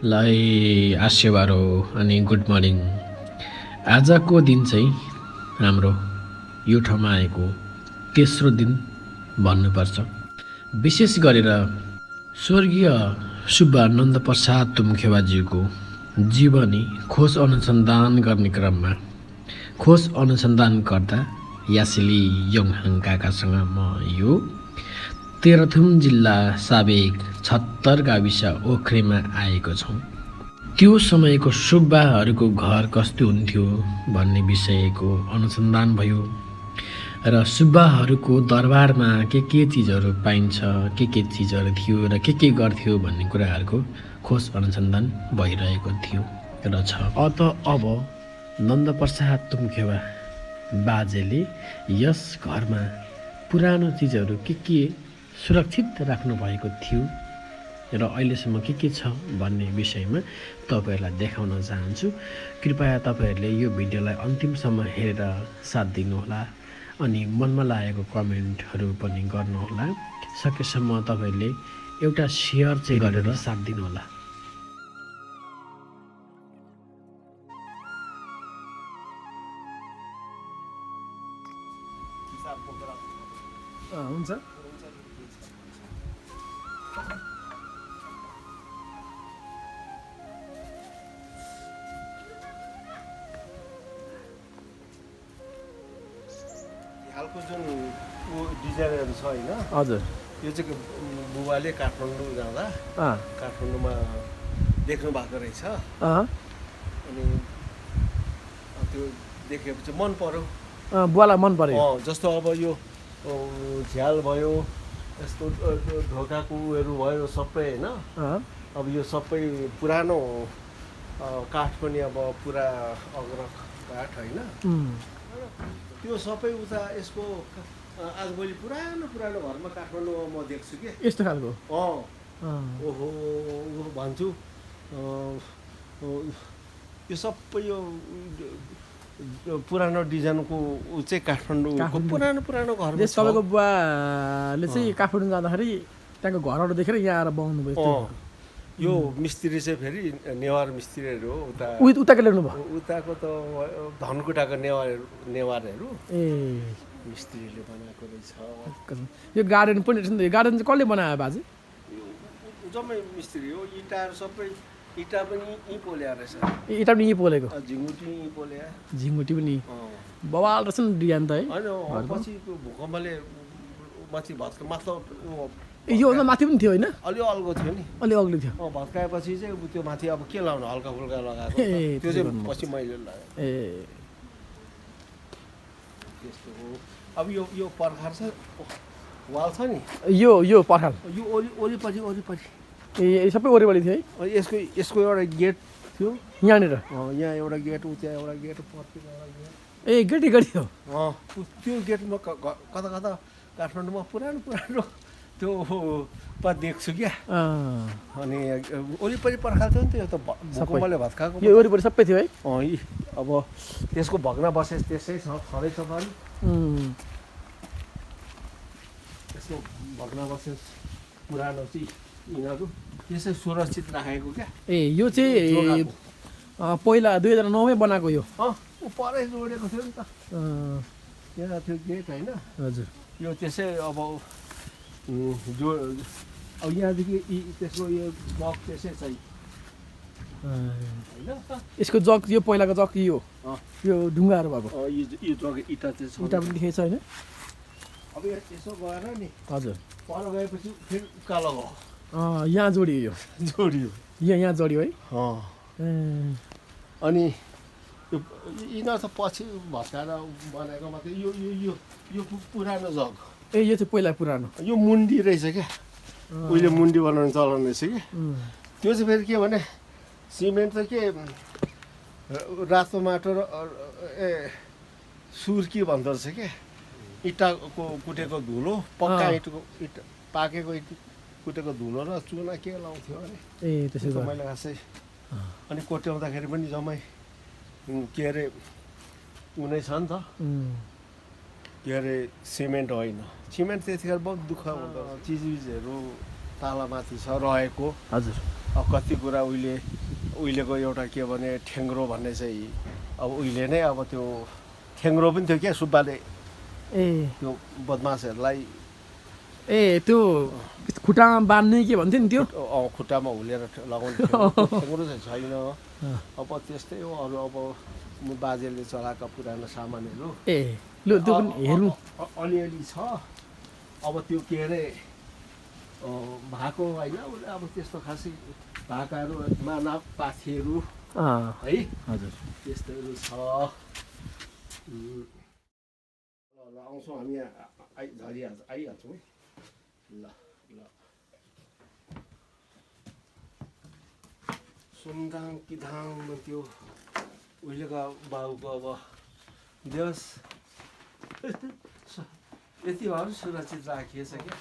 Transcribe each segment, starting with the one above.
लाई आशीर्वाद हो अनि गुड मर्निङ। आजको दिन चाहिँ हाम्रो यो ठाउँमा आएको तेस्रो दिन भन्नुपर्छ। विशेष गरेर स्वर्गीय सुब्बा नन्द प्रसाद तुमखेवाज्यूको जीवनी खोज अनुसन्धान गर्ने क्रममा खोज अनुसन्धानकर्ता यासिली योङहाङ काकासँग म यो तेह्रथुम जिल्ला साबेक ७६ गाविस ओख्रेमा आएको छौँ। त्यो समयको सुब्बाहरूको घर कस्तो हुन्थ्यो भन्ने विषयको अनुसन्धान भयो र सुब्बाहरूको दरबारमा के चिजहरू पाइन्छ, के चिजहरू थियो र के गर्थ्यो भन्ने कुराहरूको खोज अनुसन्धान भइरहेको थियो र छ। अब नन्दप्रसाद तुमखेवा बाजेले यस घरमा पुरानो चिजहरू के सुरक्षित राख्नुभएको थियो र अहिलेसम्म के छ भन्ने विषयमा तपाईँहरूलाई देखाउन चाहन्छु। कृपया तपाईँहरूले यो भिडियोलाई अन्तिमसम्म हेरेर साथ दिनुहोला अनि मनमा लागेको कमेन्टहरू पनि गर्नुहोला। सकेसम्म तपाईँहरूले एउटा सेयर चाहिँ गरेर साथ दिनुहोला। हुन्छ हालको जुन डिजाइनहरू छ होइन, हजुर यो चाहिँ बुबाले काठमाडौँ जाँदा काठमाडौँमा देख्नु भएको रहेछ। अनि त्यो देखेपछि मन पर्यो, बुवालाई मन पर्यो। जस्तो अब यो झ्याल भयो, यस्तो ढोकाको उयोहरू भयो सबै होइन। अब यो सबै पुरानो काठ पनि अब पुरा अग्रक काठ होइन, त्यो सबै उता यसको आजभोलि पुरानो घरमा काठमाडौँमा म देख्छु कि यस्तो खालको। ओहो भन्छु यो सबै यो पुरानो डिजाइनको ऊ चाहिँ काठमाडौँको पुरानो घर। तपाईँको बुवाले चाहिँ काठमाडौँ जाँदाखेरि त्यहाँको घरहरू देखेर यहाँ आएर बनाउनु भयो। यो मिस्त्री चाहिँ फेरि नेवार मिस्त्रीहरू हो। उताको ल्याउनु भयो, उताको त धनकुटाको नेवारहरू मिस्त्रीले बनाएको रहेछ। यो गार्डन पनि रहेछ नि त। यो गार्डन चाहिँ कसले बनायो बाजे? जम्मै मिस्त्री हो। इँटाहरू सबै इँटा पनि यहीँ पोल्या रहेछ। इँटा पनि यहीँ पोलेको, झिङ्गुटी यहीँ पोल्या, झिङ्गुटी पनि बवाल रहेछ नि डिजाइन त है। होइन पछि भूकम्पले माथि माथि योभन्दा माथि पनि थियो होइन, अलि अल्गो थियो नि, अलि अग्लो थियो। भत्काएपछि चाहिँ त्यो माथि अब के लाउनु, हल्का फुल्का लगाएको त्यो चाहिँ पछि मैले लगाएँ। त्यस्तो हो। अब यो पर्खाल छ, वाल छ नि, यो पर्खाल यो वरिपरि ए सबै वरिपरि थियो है। यसको एउटा गेट थियो यहाँनिर, यहाँ एउटा गेट, उता एउटा गेट, पर्तिर एउटा गेट। ए गेट थियो। त्यो गेटमा कता काठमाडौँमा पुरानो त्यो देख्छु क्या। अनि वरिपरि पर्खाल थियो नि, त्यो त भूकम्पले भत्काएको। यो वरिपरि सबै थियो है। अब त्यसको भग्नावशेष त्यसै छँदैछ त अलि। त्यसको भग्नावशेष पुरानो चाहिँ यिनीहरू त्यसै सुरक्षित राखेको क्या। यो चाहिँ पहिला 2009मै बनाएको यो। परै जोडेको थियो नि त, यहाँ थियो गेट होइन। हजुर यो त्यसै अब यहाँदेखि त्यसको यो जग त्यसै छ होइन। यसको जग, यो पहिलाको जग यो ढुङ्गाहरू भएको यो जग इँटा चाहिँ छ, इँटा पनि देखेको छ होइन। अब यसो गएर नि हजुर पर गएपछि फेरि उकालो भयो, यहाँ जोडियो, जोडियो यहाँ जोडियो है। अनि यिनीहरू त पछि भत्काएर बनाएको मात्रै। यो पुरानो जग। यो चाहिँ पहिला पुरानो, यो मुन्डी रहेछ क्या, उहिले मुन्डी बनाउने चलन रहेछ कि। त्यो चाहिँ फेरि के भने सिमेन्ट त के रातो माटो र सुर्की भन्दो रहेछ क्या। इँटाको कुटेको धुलो, पक्का इँटको पाकेको कुटेको धुलो र चुना के लाउँथ्यो अरे। त्यसो मैले खासै। अनि कोट्याउँदाखेरि पनि जम्मै के अरे उनै छ नि त, के अरे सिमेन्ट होइन। सिमेन्ट त्यतिखेर बहुत दुःख हुँदो, चिजबिजहरू तालामाथि छ रहेको। हजुर अब कति कुरा उहिलेको एउटा के भने ठेङ्ग्रो भन्ने चाहिँ अब उहिले नै अब त्यो ठेङ्ग्रो पनि थियो क्या सुब्बाले ए त्यो बदमासहरूलाई त्यो खुट्टामा बाँध्ने के भन्थ्यो नि त्यो खुट्टामा हुलेर लगाउने ठेङ्ग्रो चाहिँ छैन। अब त्यस्तै हो अरू अब बाजेले चलाएका पुरानो सामानहरू लु त्यो पनि हेर्नु अलिअलि छ। अब त्यो के अरे भएको होइन अब त्यस्तो खासै भाकाहरू मानव पाथीहरू है हजुर त्यस्तोहरू छ। ल आउँछौँ हामी आइहाल्छौँ है ल ल सुनदाङ किदाङ त्यो उहिलेको बाबुको अब देश यति भएर सुरक्षित राखिएछ क्या।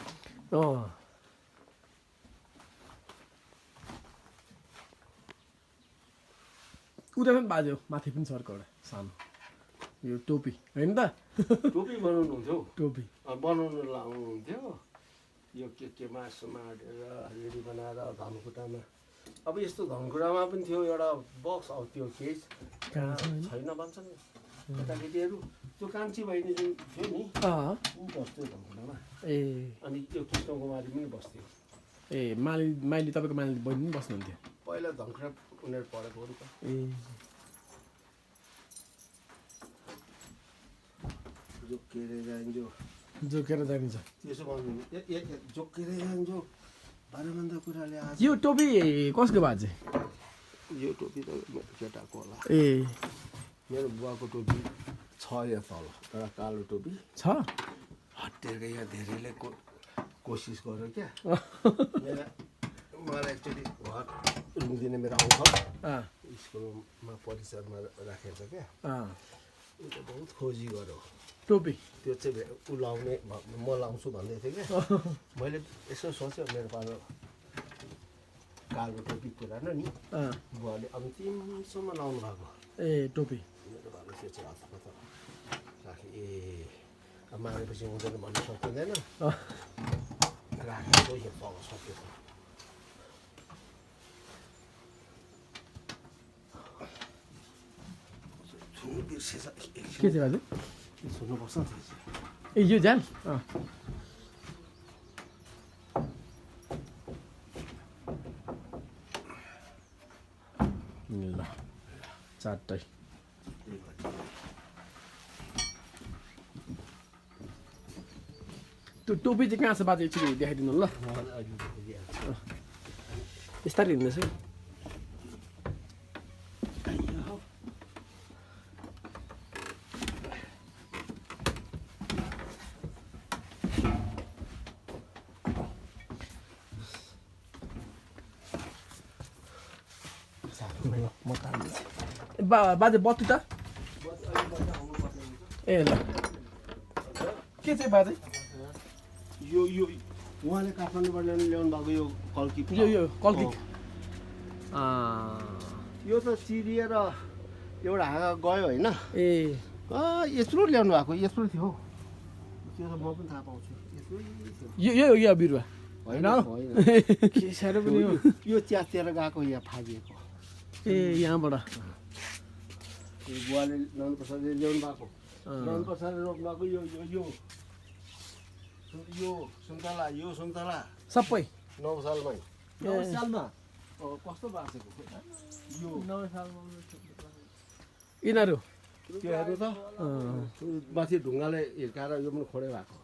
उता पनि बाज्यो माथि पनि सर्को एउटा सानो यो टोपी होइन त टोपी बनाउनु हुन्थ्यो टोपी बनाउनु लाउनुहुन्थ्यो यो के मासु माडेर रेडी बनाएर धनकुटामा। अब यस्तो धनकुटामा पनि थियो एउटा बक्स अब त्यो केही छैन भन्छन् केटाकेटीहरू। त्यो कान्छी बहिनी जुन थियो नि ऊ बस्थ्यो धनकुटामा अनि त्यो कृष्ण कुमारी पनि बस्थ्यो। माइली तपाईँको माइली बहिनी पनि बस्नुहुन्थ्यो पहिला धनकुटा उनीहरू पढेको हो नि त। जोकेर जानिन्छ त्यसो भन्नु जोकेर जान्छु बाह्रभन्दा कुराले आज यो टोपी कसको बाजे यो टोपी त केटाको होला। मेरो बुवाको टोपी छ यहाँ तल एउटा कालो टोपी छ हटेर यहाँ धेरैले कोसिस गर्यो क्या। मलाई एक्चुअली घर रुम दिने मेरो अङ्कल स्कुलमा परिसरमा राखेको छ क्या। ऊ त बहुत खोजी गर्यो टोपी त्यो चाहिँ ऊ लाउने म लाउँछु भन्दै थियो क्या। मैले यसो सोचेँ मेरो पालो कालो टोपी पुरानो नि बुवाले अन्तिमसम्म लाउनु भएको टोपी मेरो पालो त्यो चाहिँ हातमा त राखेँ अब मागेपछि हुँदैन भन्नु सकिँदैन राखेको यो तल सक्यो। के चाहिँ बाजे सुन्नुपर्छ यो जान ल चारटै त्यो टोपी चाहिँ कहाँ छ बाजे एकचोटि देखाइदिनु ल बिस्तारै हिँड्दैछ बाजे बत्ती त ल के चाहिँ बाजे यो उहाँले काठमाडौँबाट ल्याउनु भएको यो कल्की यो कल्की यो त चिरिएर एउटा हाँगा गयो होइन यत्रो ल्याउनु भएको यत्रो थियो त्यो त म पनि थाहा पाउँछु यो बिरुवा होइन के साह्रो पनि यो च्यातेर गएको यहाँ फागिएको यहाँबाट बुवाले नन्द प्रसादले ल्याउनु भएको नन्द प्रसादले रोप्नु भएको यो सुन्तला सबै 9 सालमै 9 सालमा कस्तो बाँचेको यो 9 सालमा यिनीहरू त्यो हेर्नु त माथि ढुङ्गाले हिर्काएर यो पनि खोडे भएको।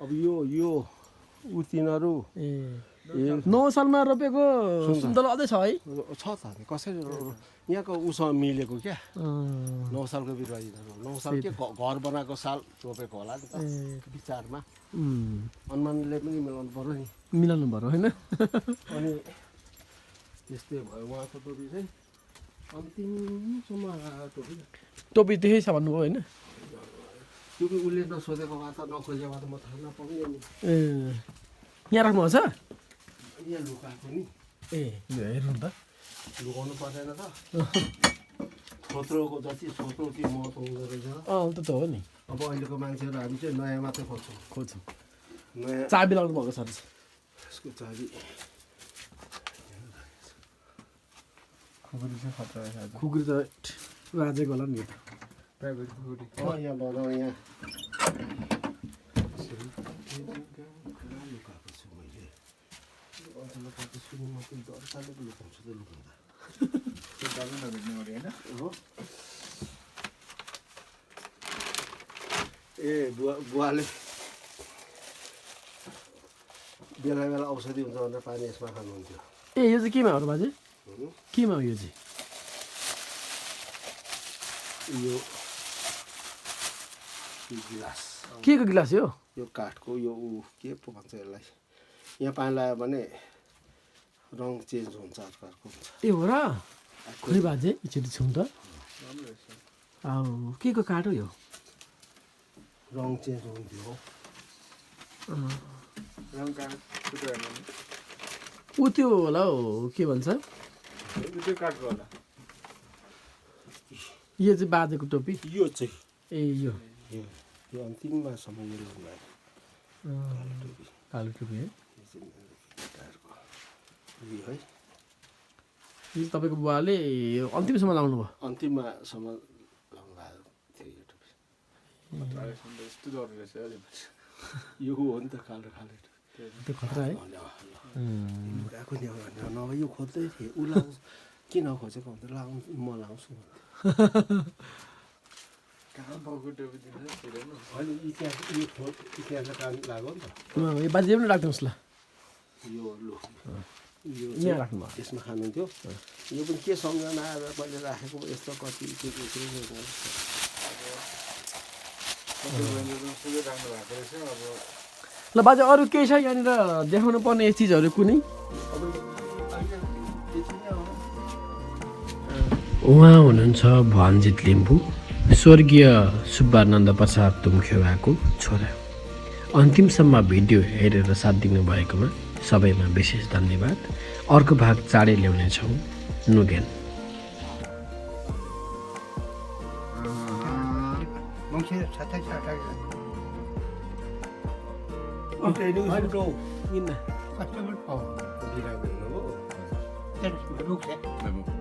अब यो ऊ तिनीहरू 9 सालमा रोपेको सुन्तला अझै छ है छ त कसरी यहाँको उसँग मिलेको क्या 9 सालको बिरुवा यिनीहरू 9 साल के घर बनाएको साल रोपेको होला नि त विचारमा अनुमानले पनि मिलाउनु पर्यो नि मिलाउनु पर्यो होइन अनि त्यस्तै भयो उहाँको टोपी चाहिँ अन्तिमसम्म टोपी त्यही छ भन्नुभयो होइन त्यो उसले नसोधेको भए त नखोजेको भए त म थाहा नपाउने नि यहाँ राख्नु छ यहाँ लुकाएको नि हेर्नु त लुकाउनु पर्दैन त छोत्रोको जति छोत्रो त्यो महत्त्व हुँदो रहेछ त्यो त हो नि अब अहिलेको मान्छेहरू हामी चाहिँ नयाँ मात्रै खोज्छौँ खोज्छौँ नयाँ चाबी लाउनु भएको छ यसको चाबी खुकुरी चाहिँ खतरा रहेछ आज खुकुरी त राजेको होला नि यो त प्राइभेट खुकुरी यहाँ बनाऊ यहाँ दाबी नभेट्ने गरी होइन ए बुवाले बेला बेला औषधि हुन्छ भनेर पानी यसमा खानुहुन्थ्यो ए यो चाहिँ केमा हो र बाजे केमा हो यो चाहिँ यो गिलास के को गिलास यो यो काठको यो के पो भन्छ यसलाई यहाँ पानी लगायो भने रङ चेन्ज हुन्छ अर्को हुन्छ ए हो र खोइ बाजे एकचोटि छौँ त के को काठ हो यो रङ चेन्ज हुन्थ्यो हो रङ काठ छुट्टो हेर्नु ऊ त्यो होला हौ के भन्छ त्यो काठको होला यो चाहिँ बाजेको टोपी यो चाहिँ ए यो यो अन्तिममासम्म यो लगायो कालो टोपी है यो चाहिँ मेरो केटाहरूको यो है यो चाहिँ तपाईँको बुवाले अन्तिमसम्म लाउनु भयो अन्तिममासम्म लाउनु भएको थियो यो टोपी यस्तो डर रहेछ यो हो नि त कालो कालो त्यो खतरा है गएको नि नभए यो खोज्दै थिएँ ऊ लाउँछ किन खोजेको भन्दा लाउनु म लाउँछु कहाँ भएको टोपी दिन्छ हेर्नु होइन इतिहास यो इतिहासको काम लाग्यो नि त यो बाजे पनि राख्नुहोस् ल यो लु यो यहाँ राख्नु भयो यसमा खानुहुन्थ्यो यो पनि के सम्झना आएर मैले राखेको यस्तो कति के सुझाव राख्नु भएको रहेछ अब ल बाजे अरू केही छ यहाँनिर देखाउनु पर्ने चिजहरू कुनै उहाँ हुनुहुन्छ भवानजित लिम्बू स्वर्गीय सुब्बानन्द प्रसाद तुमखेवाको छोरा अन्तिमसम्म भिडियो हेरेर साथ दिनुभएकोमा सबैमा विशेष धन्यवाद अर्को भाग चाँडै ल्याउनेछौँ नुगेन बिरामी हुनुभयो